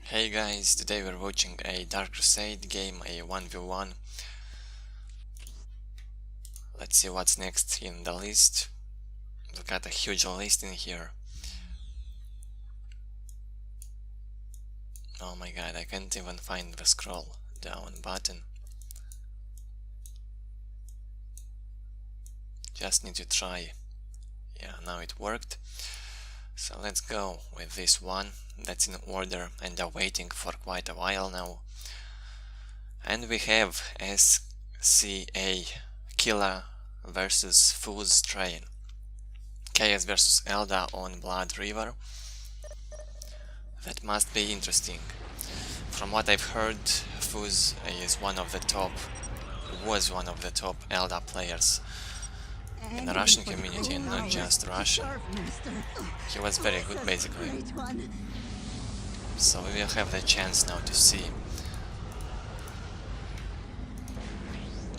Hey guys, today we're watching a Dark Crusade game, a 1v1. Let's see what's next in the list. We've got a huge list in here. Oh my god, I can't even find the scroll down button. Just need to try. Yeah, now it worked. So let's go with this one. That's in order and are waiting for quite a while now. And we have sCa, Killer versus Fooz train. Chaos versus Eldar on Blood River. That must be interesting. From what I've heard, Fooz is one of the top, was one of the top Eldar players in the Russian community, and not just Russian. He was very good basically. So we will have the chance now to see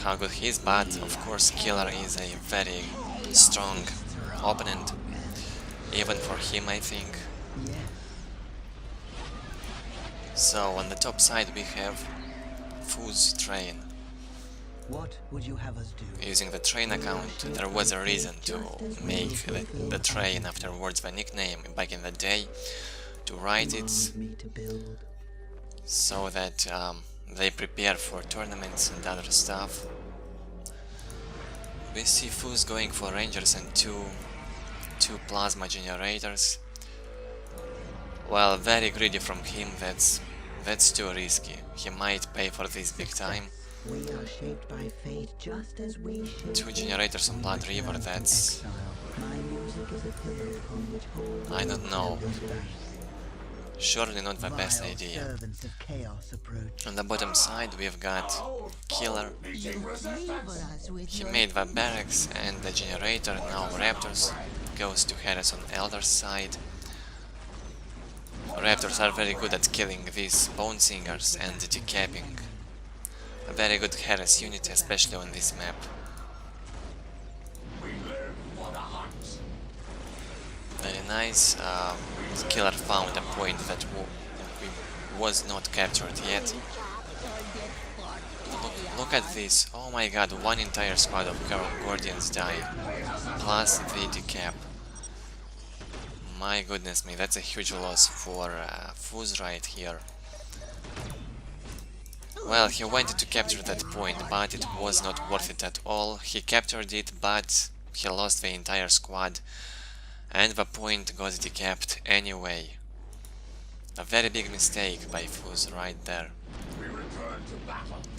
how good he is, but of course Killer is a very strong opponent, even for him I think. So on the top side we have Fooz train. What would you have us do? Using the train account, there was a reason to make the train afterwards the nickname back in the day, to write it so that they prepare for tournaments and other stuff. We see Fooz going for Rangers and two plasma generators. Well, very greedy from him, that's too risky. He might pay for this big time. We are shaped by fate just as we shape. 2 generators on Blood River, that's... I don't know. Surely not the best idea. On the bottom side we've got Killer. He made the barracks and the generator, now Raptors goes to Harris on Eldar's side. Raptors are very good at killing these Bone Singers and decapping. A very good Harris unit, especially on this map. Very nice. Killer found a point that was not captured yet. Look at this. Oh my god, one entire squad of Guardians died. Plus the decap. My goodness me, that's a huge loss for Fooz right here. Well, he wanted to capture that point, but it was not worth it at all. He captured it, but he lost the entire squad, and the point got decapped anyway. A very big mistake by Fooz right there.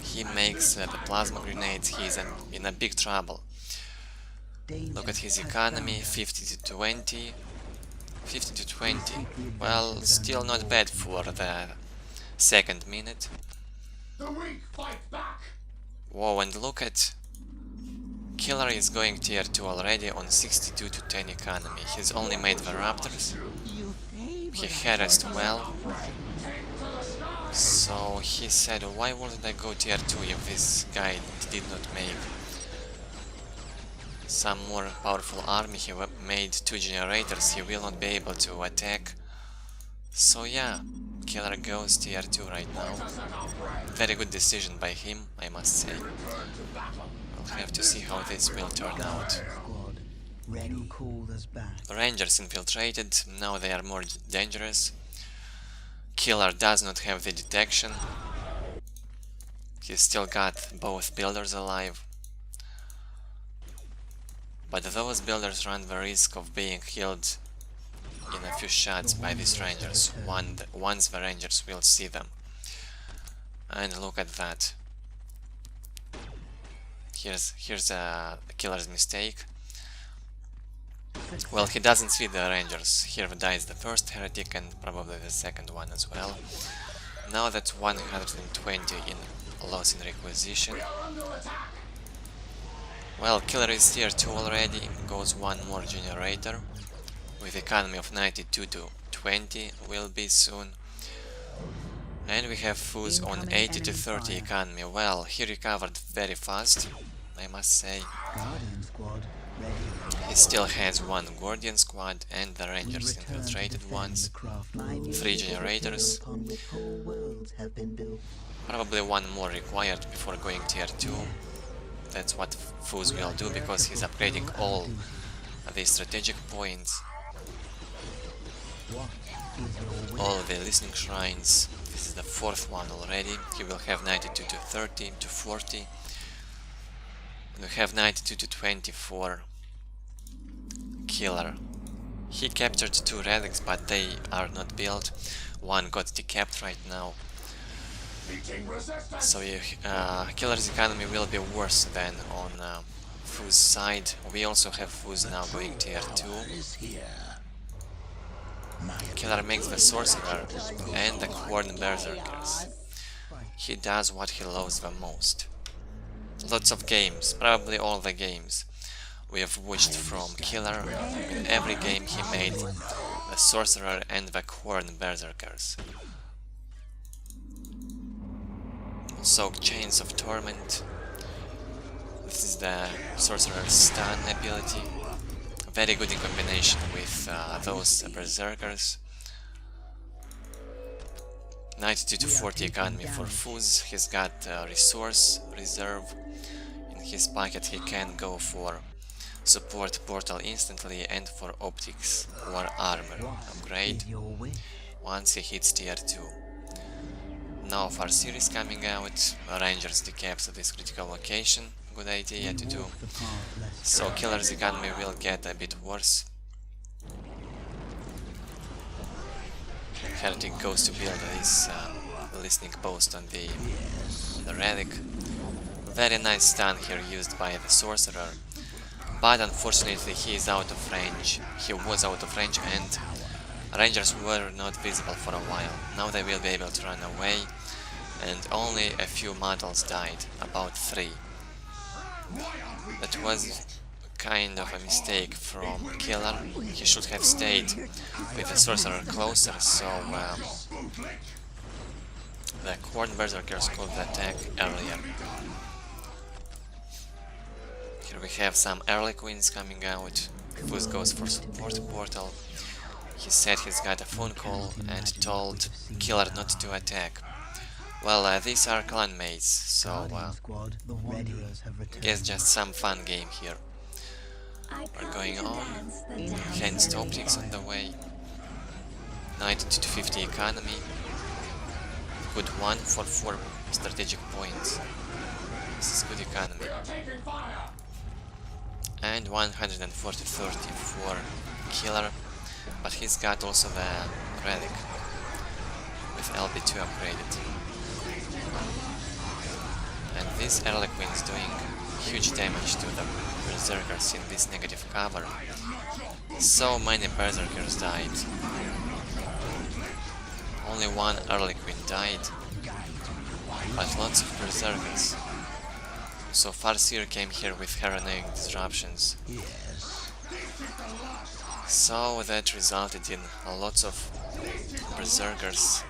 He makes the plasma grenades, he's in a big trouble. Look at his economy, 50 to 20. 50 to 20. Well, still not bad for the second minute. Whoa, and look at... Killer is going tier 2 already on 62 to 10 economy. He's only made the Raptors. He harassed well. So he said, why wouldn't I go tier 2 if this guy did not make some more powerful army? He made 2 generators, he will not be able to attack. So yeah, Killer goes tier 2 right now. Very good decision by him, I must say. We'll have to see how this will turn out. Rangers infiltrated, now they are more dangerous. Killer does not have the detection. He's still got both builders alive. But those builders run the risk of being killed in a few shots by these Rangers, once the Rangers will see them. And look at that. Here's Killer's mistake. Well, he doesn't see the Rangers. Here dies the first heretic and probably the second one as well. Now that's 120 in loss in requisition. Well, Killer is tier 2 already, goes one more generator, with economy of 92 to 20 will be soon. And we have Fooz on 80 to 30 economy. Well, he recovered very fast, I must say. He still has one Guardian squad and the Rangers infiltrated ones, 3 generators, probably one more required before going tier 2. That's what Fooz will do because he's upgrading all the strategic points, all the listening shrines. This is the 4th one already. He will have 92 to 30 to 40. And we have 92 to 24 killer. He captured 2 relics, but they are not built. One got decapped right now. So killer's economy will be worse than on Fooz's side. We also have Fooz now going tier 2. Killer makes the sorcerer and the Corn Berserkers. He does what he loves the most. Lots of games, probably all the games we have watched from Killer. In every game he made the sorcerer and the Corn Berserkers. Also Chains of Torment. This is the sorcerer's stun ability. Very good in combination with those berserkers. 92 to 40 economy for Fooz. He's got resource reserve. In his pocket he can go for support portal instantly and for optics or armor upgrade once he hits tier 2. Now Farseer is coming out. Rangers decaps at this critical location. Good idea to do. So killer's economy will get a bit worse. Heretic goes to build his listening post on the relic. Very nice stun here used by the sorcerer, but unfortunately he is out of range. He was out of range and Rangers were not visible for a while. Now they will be able to run away, and only a few models died, about 3. That was kind of a mistake from Killer. He should have stayed with the sorcerer closer, so the Corn Berserkers could attack earlier. Here we have some early queens coming out. Fooz goes for support portal. He said he's got a phone call and told Killer not to attack. Well, these are clan mates, so guess just some fun game here. We're going on. Enhanced optics on the way. 90 to 50 economy. Good one for 4 strategic points. This is good economy. And 140-30 for Killer, but he's got also the relic with LB2 upgraded. And this early queen is doing huge damage to the berserkers in this negative cover. So many berserkers died. Only one early queen died, but lots of berserkers. So Farseer came here with harrowing disruptions. So that resulted in lots of berserkers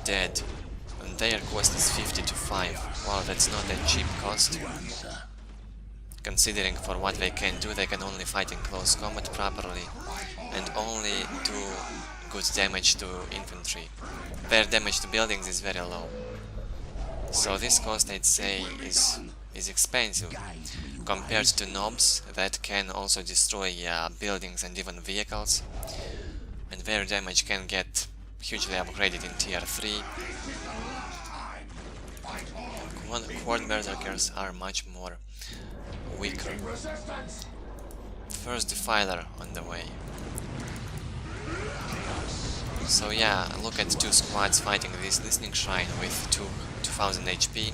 dead. And their cost is 50 to 5. Wow, that's not a cheap cost. Considering for what they can do, they can only fight in close combat properly and only do good damage to infantry. Their damage to buildings is very low. So this cost, I'd say, is expensive compared to nobs that can also destroy buildings and even vehicles, and their damage can get hugely upgraded in tier 3. Corn Berserkers are much more weaker. First Defiler on the way. So yeah, look at 2 squads fighting this listening shrine with 2000 HP.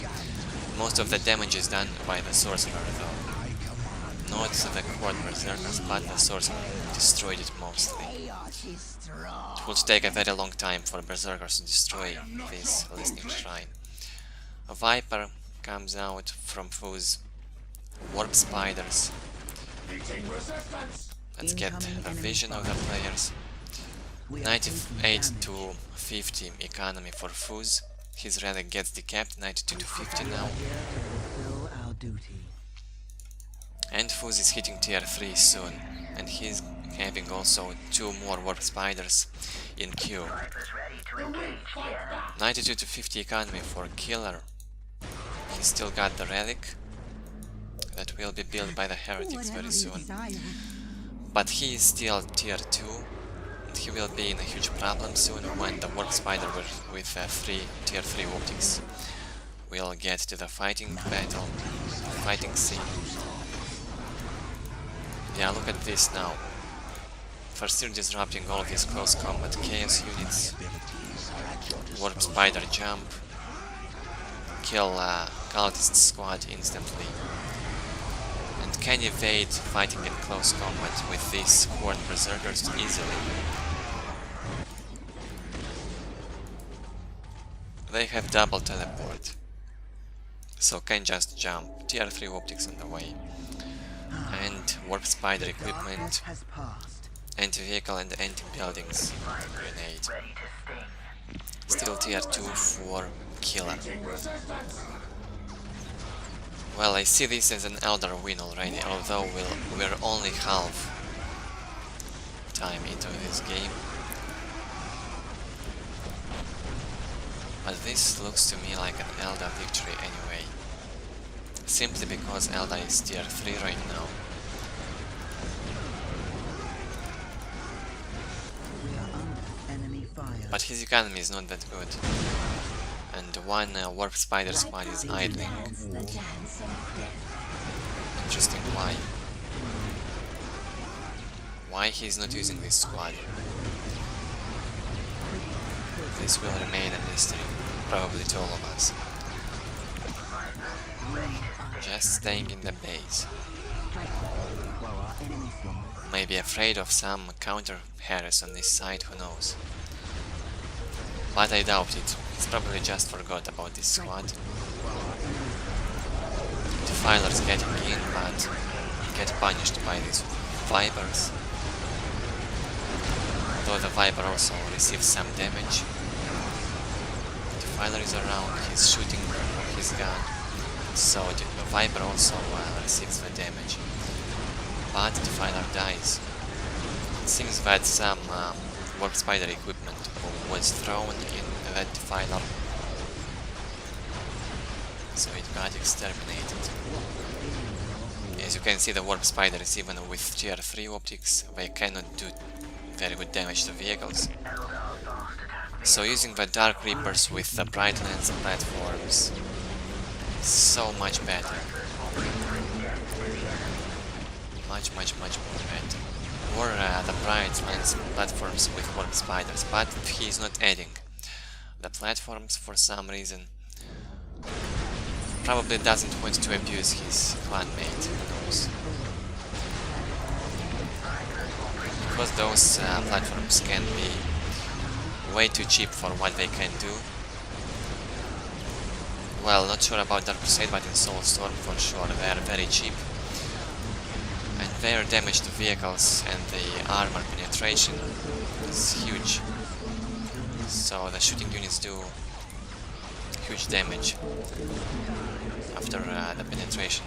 Most of the damage is done by the sorcerer though. Not the Corn Berserkers, but the sorcerer destroyed it mostly. It would take a very long time for berserkers to destroy this listening shrine. A Viper comes out from Fooz. Warp Spiders. Let's get a vision of the players. 98 to 50 economy for Fooz. His relic gets decapped. 92 to 50 now. And Fooz is hitting tier 3 soon, and he's having also 2 more warp spiders in queue. 92 to 50 economy for killer. He's still got the relic that will be built by the heretics very soon. But he is still tier 2, and he will be in a huge problem soon when the warp spider with tier 3 optics will get to the fighting scene. Yeah, look at this now. First year disrupting all these close combat chaos units. Warp spider jump. Kill cultist squad instantly. And can evade fighting in close combat with these horde berserkers easily. They have double teleport, so can just jump. Tier 3 optics on the way. And warp spider equipment, anti-vehicle and anti-buildings grenade. Still tier 2 for killer. Well, I see this as an Eldar win already, although we're only half time into this game. But this looks to me like an Eldar victory anyway. Simply because Eldar is tier 3 right now. But his economy is not that good. And one warp spider squad is idling. Interesting, why? Why he's not using this squad? This will remain a mystery, probably to all of us. Just staying in the base. Maybe afraid of some counter harass on this side, who knows. But I doubt it. He's probably just forgot about this squad. Defilers getting in, but get punished by these Vipers. Though the Viper also receives some damage. Defiler is around, he's shooting from his gun. So the Viper also receives the damage. But Defiler dies. It seems that some warp spider equipment was thrown in that Defiler, so it got exterminated. As you can see, the warp spiders, even with tier 3 optics, they cannot do very good damage to vehicles. So using the Dark Reapers with the Bright Lens platforms is so much better. Much more better. Or the Bright Lens platforms with warp spiders, but he is not adding the platforms for some reason. Probably doesn't want to abuse his clanmate, who knows. Because those platforms can be way too cheap for what they can do. Well, not sure about Dark Crusade, but in Soulstorm for sure they are very cheap. And their damage to vehicles and the armor penetration is huge. So the shooting units do huge damage after the penetration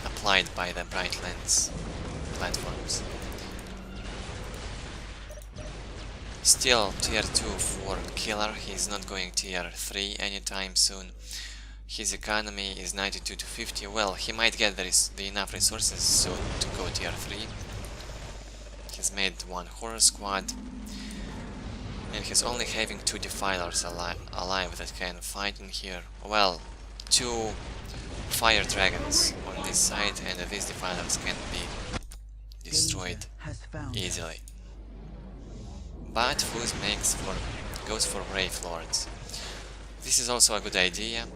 applied by the Bright Lens platforms. Still tier 2 for killer, he's not going tier 3 anytime soon. His economy is 92 to 50, well, he might get the enough resources soon to go tier 3. He's made one horror squad, and he's only having 2 defilers alive that can fight in here. Well, 2 fire dragons on this side, and these defilers can be destroyed easily. But Fooz goes for Brave Lords. This is also a good idea.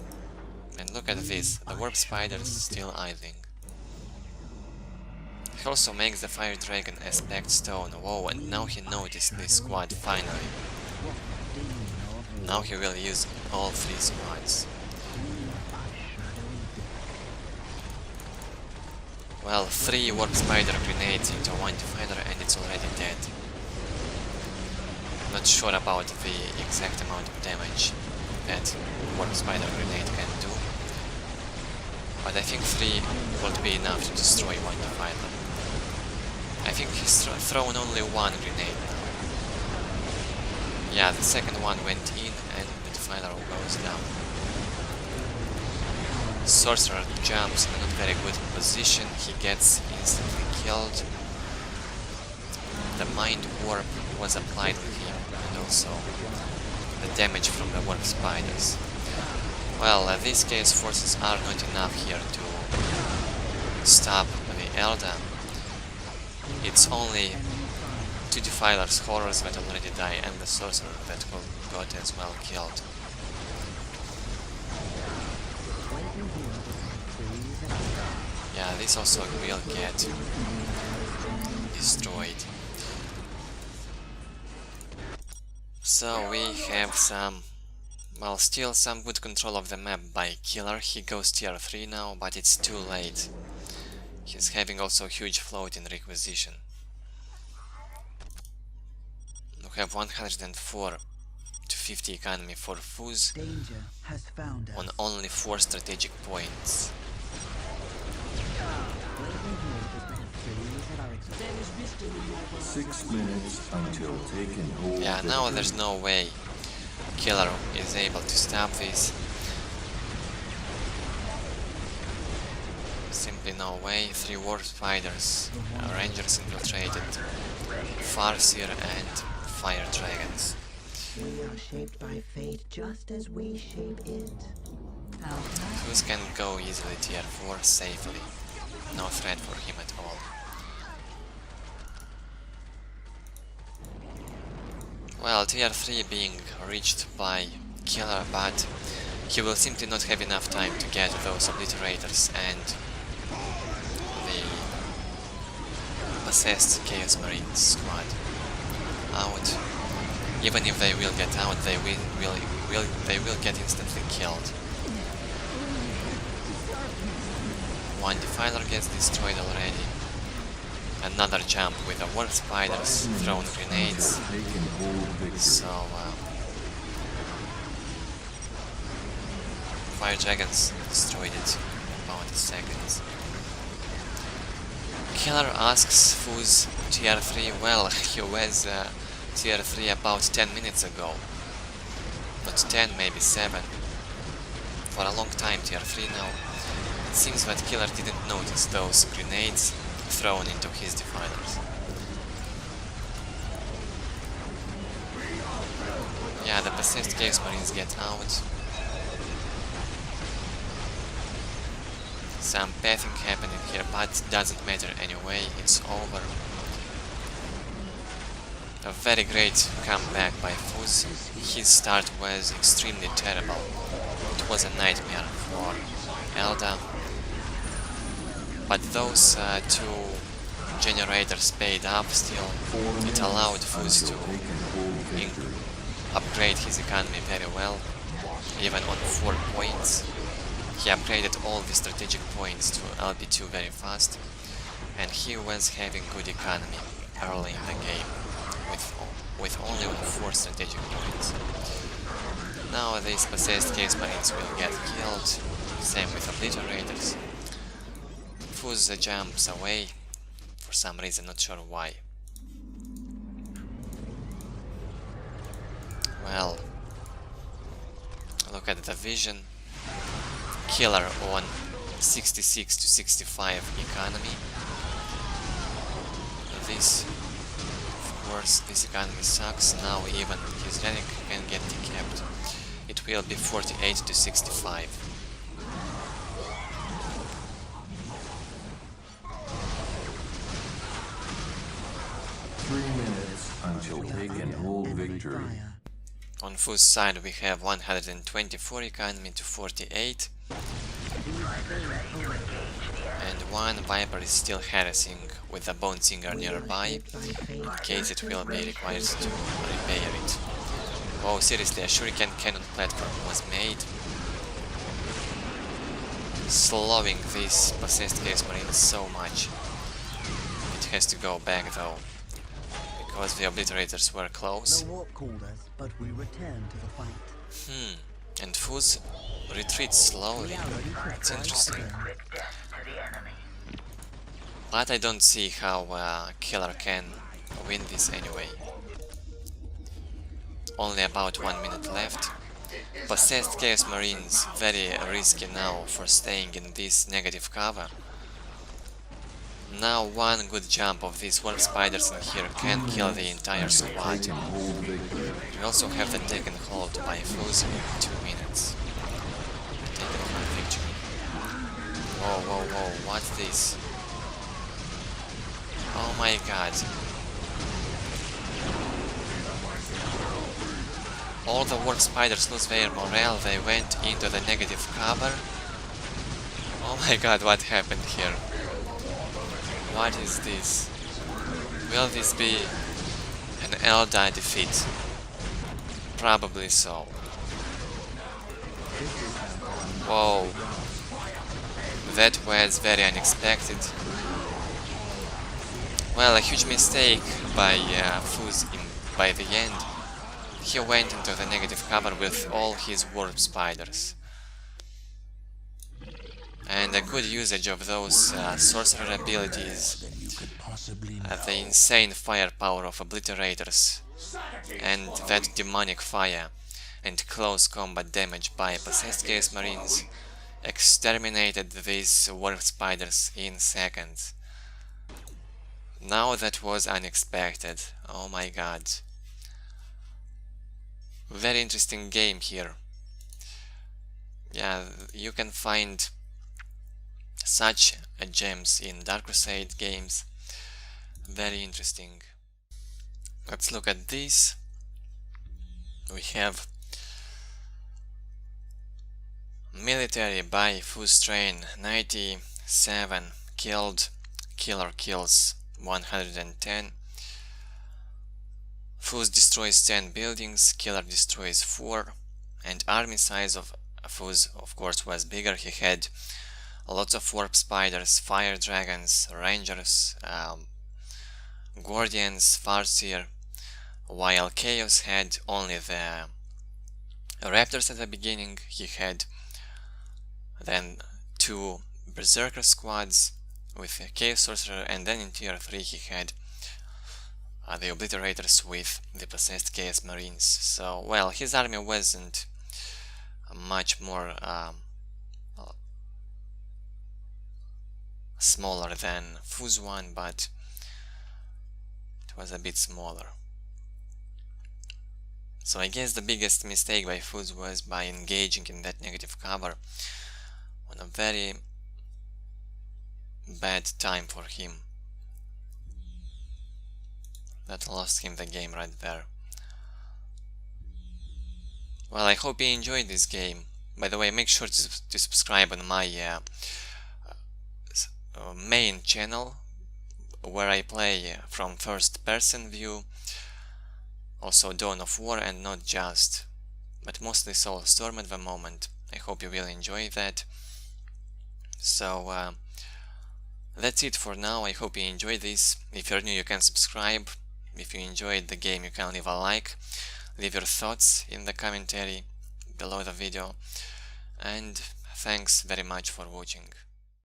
And look at this, the warp spider is still idling. He also makes the fire dragon aspect stone. Whoa, and now he noticed this squad finally. Now he will use all 3 squads. Well, 3 warp spider grenades into 1 defiler and it's already dead. Not sure about the exact amount of damage that warp spider grenade can do. But I think 3 would be enough to destroy one defiler. I think he's thrown only one grenade now. Yeah, the second one went in and the defiler goes down. Sorcerer jumps in a not very good position, he gets instantly killed. The mind warp was applied with him, and also the damage from the warp spiders. Well, these chaos forces are not enough here to stop the Eldar. It's only 2 defilers, horrors that already die, and the sorcerer that got as well killed. Yeah, this also will get destroyed. So we have some, well, still some good control of the map by Killer. He goes tier 3 now, but it's too late. He's having also huge float in requisition. We have 104 to 50 economy for Fooz on only 4 strategic points. 6 minutes until taken hold. Yeah, now there's no way Killer is able to stop this. Simply no way. 3 warp spiders, rangers infiltrated, Farseer and fire dragons. We are shaped by fate just as we shape it. Fooz can go easily tier 4 safely. No threat for him at all. Well, tier 3 being reached by Killer, but he will simply not have enough time to get those obliterators and the possessed Chaos Marines squad out. Even if they will get out, they will get instantly killed. One defiler gets destroyed already. Another jump with the warp spiders, thrown grenades. So fire dragons destroyed it in about a second. Killer asks Fooz tier 3. Well, he was tier 3 about 10 minutes ago. Not 10, maybe 7. For a long time tier 3 now. It seems that Killer didn't notice those grenades thrown into his defilers. Yeah, the possessed Chaos Marines get out. Some pathing happening here, but doesn't matter anyway, it's over. A very great comeback by Fooz. His start was extremely terrible. It was a nightmare for Eldar. But those 2 generators paid up still. It allowed Fooz to upgrade his economy very well, even on 4 points. He upgraded all the strategic points to LB2 very fast, and he was having good economy early in the game, with only 4 strategic points. Now these possessed Chaos Marines will get killed, same with obliterators. Fooz jumps away, for some reason, not sure why. Well, look at the vision. Killer on 66 to 65 economy. This, of course, this economy sucks. Now even his relic can get decapped. It will be 48 to 65. Until taken hold victory. On Fooz's side we have 124 economy to 48. And one Viper is still harassing with a Bone Singer nearby, in case it will be required to repair it. Oh, seriously, a Shuriken cannon platform was made, slowing this possessed Chaos Marine so much. It has to go back though, because the obliterators were close. The warp called us, but we returned to the fight. And Fooz retreats slowly. It's interesting. But I don't see how a killer can win this anyway. Only about 1 minute left. Possessed Chaos Marines, very risky now for staying in this negative cover. Now one good jump of these warp spiders in here can kill the entire squad. We also have the taken hold by Fooz in 2 minutes. Taken hold victory. Whoa, whoa, whoa, what's this? Oh my god. All the warp spiders lose their morale, they went into the negative cover. Oh my god, what happened here? What is this? Will this be an Eldar defeat? Probably so. Whoa. That was very unexpected. Well, a huge mistake by Fooz by the end. He went into the negative cover with all his warp spiders. And a good usage of those sorcerer abilities, the insane firepower of obliterators, and that demonic fire and close combat damage by possessed Chaos Marines exterminated these warp spiders in seconds. Now that was unexpected. Oh my god. Very interesting game here. Yeah, you can find such gems in Dark Crusade games. Very interesting. Let's look at this. We have military by Fullscreen 97 killed, killer kills 110. Fooz destroys 10 buildings, killer destroys 4, and army size of Fooz of course was bigger. He had lots of warp spiders, fire dragons, rangers, guardians, farseer, while Chaos had only the raptors at the beginning. He had then 2 berserker squads with a Chaos sorcerer, and then in tier 3 he had the obliterators with the possessed Chaos Marines. So, well, his army wasn't much more smaller than Fooz one, but it was a bit smaller. So I guess the biggest mistake by Fooz was by engaging in that negative cover on a very bad time for him. That lost him the game right there. Well, I hope you enjoyed this game. By the way, make sure to subscribe on my main channel, where I play from first person view, also Dawn of War, and not just, but mostly Soulstorm at the moment. I hope you will enjoy that. So that's it for now. I hope you enjoyed this. If you're new, you can subscribe. If you enjoyed the game, you can leave a like, leave your thoughts in the commentary below the video, and thanks very much for watching.